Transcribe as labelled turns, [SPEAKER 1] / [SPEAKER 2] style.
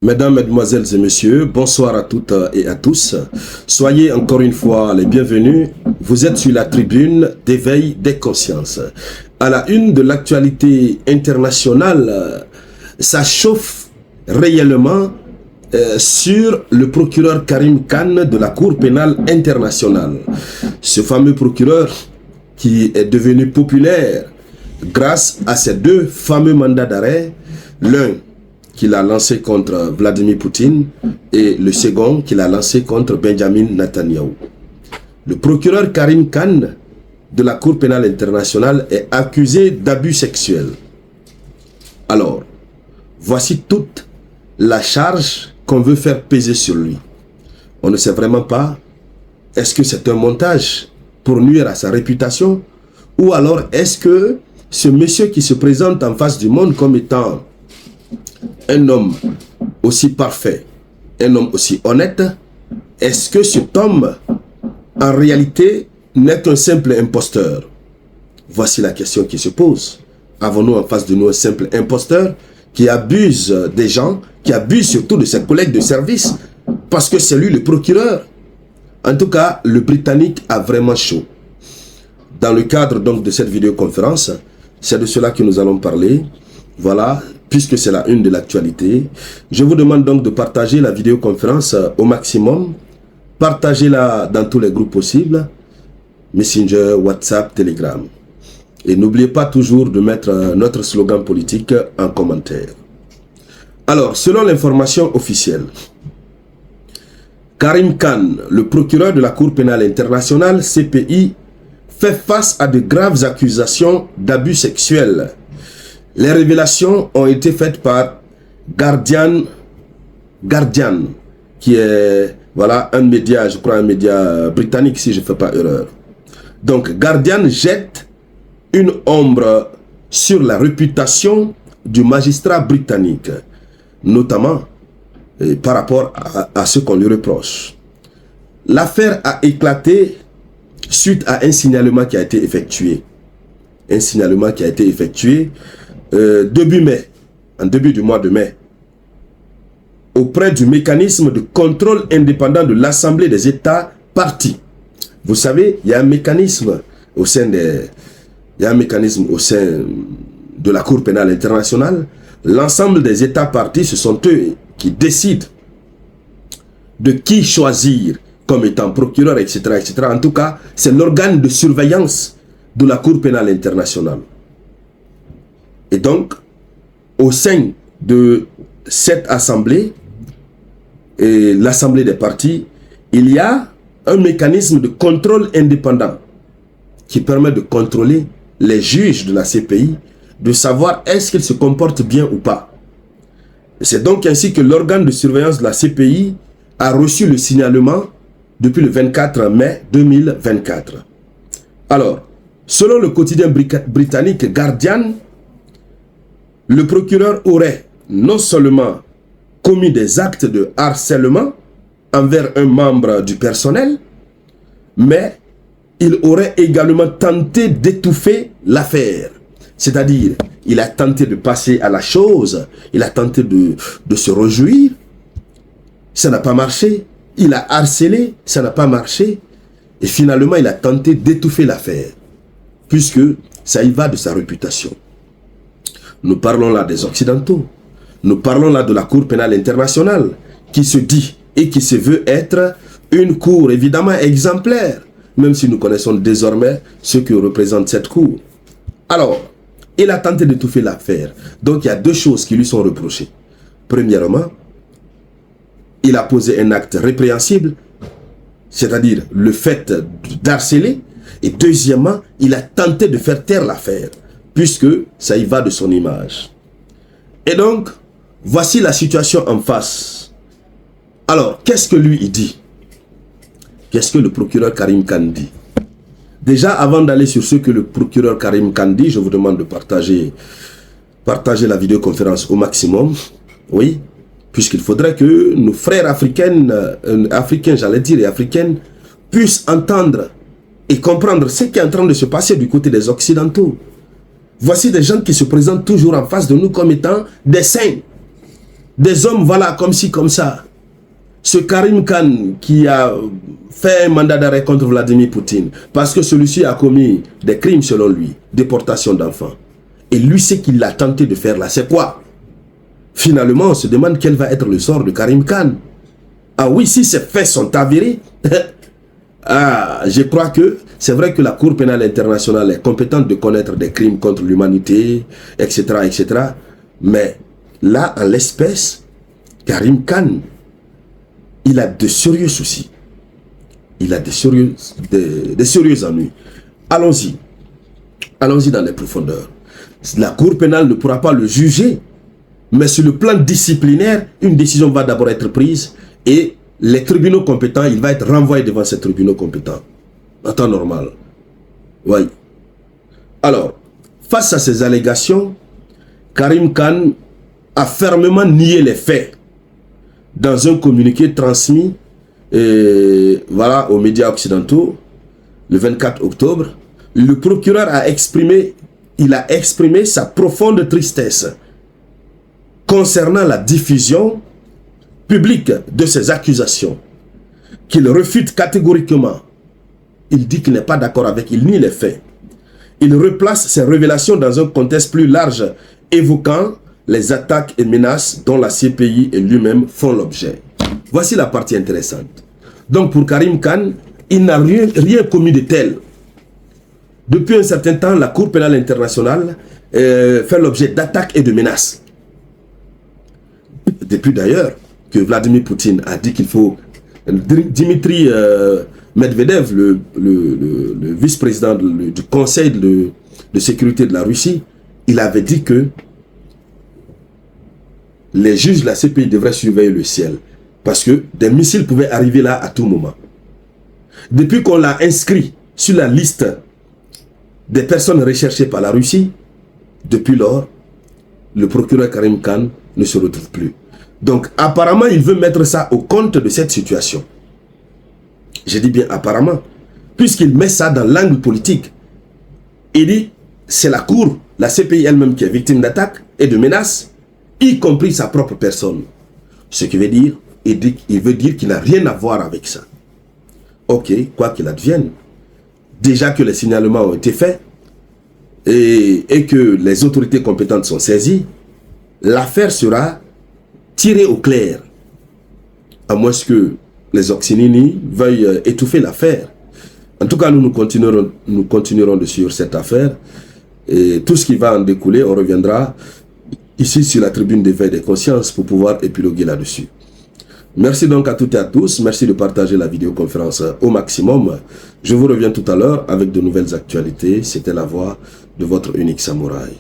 [SPEAKER 1] Mesdames, Mesdemoiselles et Messieurs, bonsoir à toutes et à tous. Soyez encore une fois les bienvenus. Vous êtes sur la tribune d'éveil des consciences. À la une de l'actualité internationale, ça chauffe réellement sur le procureur Karim Khan de la Cour pénale internationale. Ce fameux procureur qui est devenu populaire grâce à ses deux fameux mandats d'arrêt, l'un qu'il a lancé contre Vladimir Poutine et le second qu'il a lancé contre Benjamin Netanyahu. Le procureur Karim Khan de la Cour pénale internationale est accusé d'abus sexuels. Alors, voici toute la charge qu'on veut faire peser sur lui. On ne sait vraiment pas, est-ce que c'est un montage pour nuire à sa réputation, ou alors est-ce que ce monsieur qui se présente en face du monde comme étant un homme aussi parfait, un homme aussi honnête, est-ce que cet homme, en réalité, n'est qu'un simple imposteur? Voici la question qui se pose. Avons-nous en face de nous un simple imposteur qui abuse des gens, qui abuse surtout de ses collègues de service, parce que c'est lui le procureur? En tout cas, le Britannique a vraiment chaud. Dans le cadre donc de cette vidéoconférence, c'est de cela que nous allons parler. Voilà, puisque c'est la une de l'actualité. Je vous demande donc de partager la vidéoconférence au maximum. Partagez-la dans tous les groupes possibles. Messenger, WhatsApp, Telegram. Et n'oubliez pas toujours de mettre notre slogan politique en commentaire. Alors, selon l'information officielle, Karim Khan, le procureur de la Cour pénale internationale, CPI, fait face à de graves accusations d'abus sexuels. Les révélations ont été faites par Guardian, qui est voilà, un média, je crois un média britannique si je ne fais pas erreur. Donc Guardian jette une ombre sur la réputation du magistrat britannique, notamment par rapport à ce qu'on lui reproche. L'affaire a éclaté suite à un signalement qui a été effectué. Un signalement qui a été effectué début mai, en début du mois de mai, auprès du mécanisme de contrôle indépendant de l'Assemblée des États parties. Vous savez, il y a un mécanisme au sein de la Cour pénale internationale. L'ensemble des États parties, ce sont eux qui décident de qui choisir comme étant procureur, etc., etc. En tout cas, c'est l'organe de surveillance de la Cour pénale internationale. Et donc, au sein de cette assemblée, et l'assemblée des partis, il y a un mécanisme de contrôle indépendant qui permet de contrôler les juges de la CPI, de savoir est-ce qu'ils se comportent bien ou pas. C'est donc ainsi que l'organe de surveillance de la CPI a reçu le signalement depuis le 24 mai 2024. Alors, selon le quotidien britannique Guardian, le procureur aurait non seulement commis des actes de harcèlement envers un membre du personnel, mais il aurait également tenté d'étouffer l'affaire. C'est-à-dire, il a tenté de passer à la chose, il a tenté de se réjouir, ça n'a pas marché. Il a harcelé, ça n'a pas marché. Et finalement, il a tenté d'étouffer l'affaire, puisque ça y va de sa réputation. Nous parlons là des Occidentaux. Nous parlons là de la Cour pénale internationale, qui se dit et qui se veut être une cour évidemment exemplaire, même si nous connaissons désormais ce que représente cette cour. Alors, il a tenté d'étouffer l'affaire. Donc, il y a deux choses qui lui sont reprochées. Premièrement, il a posé un acte répréhensible, c'est-à-dire le fait d'harceler. Et deuxièmement, il a tenté de faire taire l'affaire, puisque ça y va de son image. Et donc, voici la situation en face. Alors, qu'est-ce que lui il dit? Qu'est-ce que le procureur Karim Khan dit? Déjà, avant d'aller sur ce que le procureur Karim Khan dit, je vous demande de partager la vidéoconférence au maximum. Oui, puisqu'il faudrait que nos frères africains, j'allais dire, et africaines, puissent entendre et comprendre ce qui est en train de se passer du côté des Occidentaux. Voici des gens qui se présentent toujours en face de nous comme étant des saints. Des hommes, voilà, comme ci, comme ça. Ce Karim Khan qui a fait un mandat d'arrêt contre Vladimir Poutine parce que celui-ci a commis des crimes selon lui, déportation d'enfants. Et lui, ce qu'il a tenté de faire là, c'est quoi? Finalement, on se demande quel va être le sort de Karim Khan. Ah oui, si ces faits sont avérés, ah, je crois que c'est vrai que la Cour pénale internationale est compétente de connaître des crimes contre l'humanité, etc., etc. Mais là, en l'espèce, Karim Khan, il a de sérieux soucis. Il a de sérieux ennuis. Allons-y. Allons-y dans les profondeurs. La Cour pénale ne pourra pas le juger, mais sur le plan disciplinaire, une décision va d'abord être prise et les tribunaux compétents, il va être renvoyé devant ces tribunaux compétents. En temps normal. Oui. Alors, face à ces allégations, Karim Khan a fermement nié les faits dans un communiqué transmis voilà, aux médias occidentaux le 24 octobre. Le procureur a exprimé sa profonde tristesse concernant la diffusion publique de ces accusations, qu'il refute catégoriquement. Il dit qu'il n'est pas d'accord avec, il nie les faits. Il replace ces révélations dans un contexte plus large, évoquant les attaques et menaces dont la CPI et lui-même font l'objet. Voici la partie intéressante. Donc pour Karim Khan, il n'a rien commis de tel. Depuis un certain temps, la Cour pénale internationale fait l'objet d'attaques et de menaces. Depuis d'ailleurs que Vladimir Poutine a dit qu'il faut... Dimitri Medvedev, le vice-président du Conseil de sécurité de la Russie, il avait dit que les juges de la CPI devraient surveiller le ciel parce que des missiles pouvaient arriver là à tout moment. Depuis qu'on l'a inscrit sur la liste des personnes recherchées par la Russie, depuis lors, le procureur Karim Khan ne se retrouve plus. Donc apparemment, il veut mettre ça au compte de cette situation. Je dis bien apparemment, puisqu'il met ça dans l'angle politique. Il dit, c'est la Cour, la CPI elle-même qui est victime d'attaques et de menaces, y compris sa propre personne. Ce qui veut dire, il veut dire qu'il n'a rien à voir avec ça. Ok, quoi qu'il advienne, déjà que les signalements ont été faits et que les autorités compétentes sont saisies, l'affaire sera tirée au clair. À moins que les Occinini veuillent étouffer l'affaire. En tout cas, nous continuerons de suivre cette affaire. Et tout ce qui va en découler, on reviendra ici sur la tribune d'éveil des consciences pour pouvoir épiloguer là-dessus. Merci donc à toutes et à tous. Merci de partager la vidéoconférence au maximum. Je vous reviens tout à l'heure avec de nouvelles actualités. C'était la voix de votre unique samouraï.